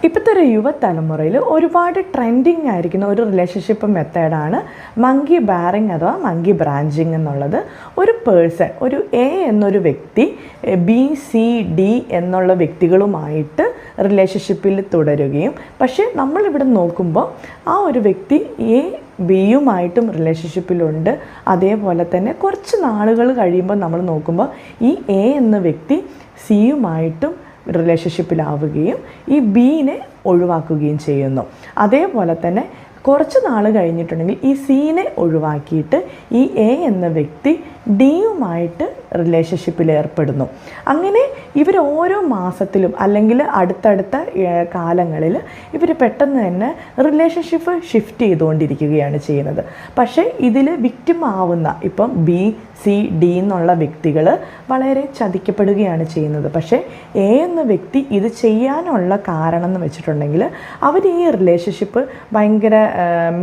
ഇപ്പോഴത്തെ ഒരു യുവതലമുറയിൽ ഒരുപാട് ട്രെൻഡിങ് ആയിരിക്കുന്ന ഒരു റിലേഷൻഷിപ്പ് മെത്തേഡാണ് മങ്കി ബാറിങ് അഥവാ മങ്കി ബ്രാഞ്ചിങ് എന്നുള്ളത്. ഒരു പേഴ്സൺ, ഒരു എ എന്നൊരു വ്യക്തി ബി സി ഡി എന്നുള്ള വ്യക്തികളുമായിട്ട് റിലേഷൻഷിപ്പിൽ തുടരുകയും, പക്ഷേ നമ്മളിവിടെ നോക്കുമ്പോൾ ആ ഒരു വ്യക്തി എ ബിയുമായിട്ടും റിലേഷൻഷിപ്പിലുണ്ട്. അതേപോലെ തന്നെ കുറച്ച് നാളുകൾ കഴിയുമ്പോൾ നമ്മൾ നോക്കുമ്പോൾ ഈ എ എന്ന വ്യക്തി സിയുമായിട്ടും റിലേഷൻഷിപ്പിലാവുകയും ഈ ബീനെ ഒഴിവാക്കുകയും ചെയ്യുന്നു. അതേപോലെ തന്നെ കുറച്ച് നാൾ കഴിഞ്ഞിട്ടുണ്ടെങ്കിൽ ഈ സീനെ ഒഴിവാക്കിയിട്ട് ഈ എ എന്ന വ്യക്തി ഡിയുമായിട്ട് റിലേഷൻഷിപ്പിൽ ഏർപ്പെടുന്നു. അങ്ങനെ ഇവർ ഓരോ മാസത്തിലും അല്ലെങ്കിൽ അടുത്തടുത്ത കാലങ്ങളിൽ ഇവർ പെട്ടെന്ന് തന്നെ റിലേഷൻഷിപ്പ് ഷിഫ്റ്റ് ചെയ്തുകൊണ്ടിരിക്കുകയാണ് ചെയ്യുന്നത്. പക്ഷേ ഇതിൽ വിക്ടിം ആവുന്ന ഇപ്പം ബി സി ഡി എന്നുള്ള വ്യക്തികൾ വളരെ ചതിക്കപ്പെടുകയാണ് ചെയ്യുന്നത്. പക്ഷേ എ എന്ന വ്യക്തി ഇത് ചെയ്യാനുള്ള കാരണം എന്ന് വെച്ചിട്ടുണ്ടെങ്കിൽ അവർ ഈ റിലേഷൻഷിപ്പ് ഭയങ്കര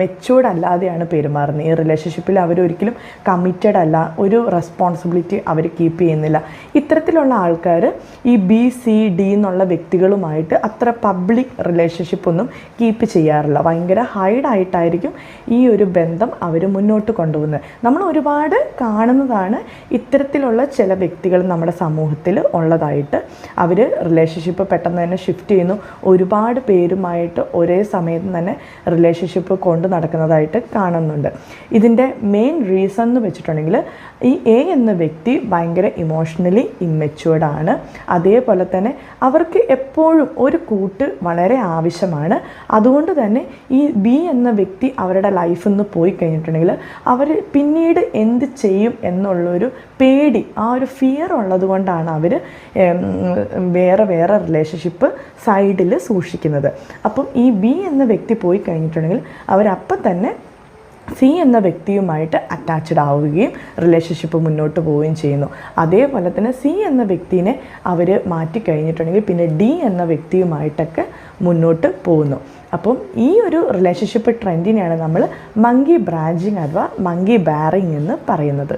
മെച്യൂർഡ് അല്ലാതെയാണ് പെരുമാറുന്നത്. ഈ റിലേഷൻഷിപ്പിൽ അവരൊരിക്കലും കമ്മിറ്റഡ് അല്ല, ഒരു റെസ്പോൺസിബിലിറ്റി അവർ കീപ്പ് ചെയ്യുന്നില്ല. ഇത്തരത്തിലുള്ള ആൾക്കാർ ഈ ബി സി ഡി എന്നുള്ള വ്യക്തികളുമായിട്ട് അത്ര പബ്ലിക് റിലേഷൻഷിപ്പ് ഒന്നും കീപ്പ് ചെയ്യാറില്ല. ഭയങ്കര ഹൈഡായിട്ടായിരിക്കും ഈ ഒരു ബന്ധം അവർ മുന്നോട്ട് കൊണ്ടുപോകുന്നത്. നമ്മൾ ഒരുപാട് കാണുന്നതാണ് ഇത്തരത്തിലുള്ള ചില വ്യക്തികൾ നമ്മുടെ സമൂഹത്തിൽ ഉള്ളതായിട്ട്. അവർ റിലേഷൻഷിപ്പ് പെട്ടെന്ന് തന്നെ ഷിഫ്റ്റ് ചെയ്യുന്നു, ഒരുപാട് പേരുമായിട്ട് ഒരേ സമയത്ത് തന്നെ റിലേഷൻഷിപ്പ് കൊണ്ട് നടക്കുന്നതായിട്ട് കാണുന്നുണ്ട്. ഇതിൻ്റെ മെയിൻ റീസൺ എന്ന് വെച്ചിട്ടുണ്ടെങ്കിൽ ഈ എ എന്ന വ്യക്തി ഭയങ്കര ഇമോഷണലി ഇമ്മെച്യൂർഡ് ആണ്. അതേപോലെ തന്നെ അവർക്ക് എപ്പോഴും ഒരു കൂട്ട് വളരെ ആവശ്യമാണ്. അതുകൊണ്ട് തന്നെ ഈ ബി എന്ന വ്യക്തി അവരുടെ ലൈഫിൽ നിന്ന് പോയി കഴിഞ്ഞിട്ടുണ്ടെങ്കിൽ അവർ പിന്നീട് എന്ത് ചെയ്യും എന്നുള്ളൊരു പേടി, ആ ഒരു ഫിയർ ഉള്ളത് കൊണ്ടാണ് അവർ വേറെ വേറെ റിലേഷൻഷിപ്പ് സൈഡിൽ സൂക്ഷിക്കുന്നത്. അപ്പം ഈ ബി എന്ന വ്യക്തി പോയി കഴിഞ്ഞിട്ടുണ്ടെങ്കിൽ അവരപ്പം തന്നെ സി എന്ന വ്യക്തിയുമായിട്ട് അറ്റാച്ച്ഡ് ആവുകയും റിലേഷൻഷിപ്പ് മുന്നോട്ട് പോവുകയും ചെയ്യുന്നു. അതേപോലെ തന്നെ സി എന്ന വ്യക്തിനെ അവർ മാറ്റിക്കഴിഞ്ഞിട്ടുണ്ടെങ്കിൽ പിന്നെ ഡി എന്ന വ്യക്തിയുമായിട്ടൊക്കെ മുന്നോട്ട് പോകുന്നു. അപ്പം ഈ ഒരു റിലേഷൻഷിപ്പ് ട്രെൻഡിനെയാണ് നമ്മൾ മങ്കി ബ്രാഞ്ചിങ് അഥവാ മങ്കി ബാറിങ് എന്ന് പറയുന്നത്.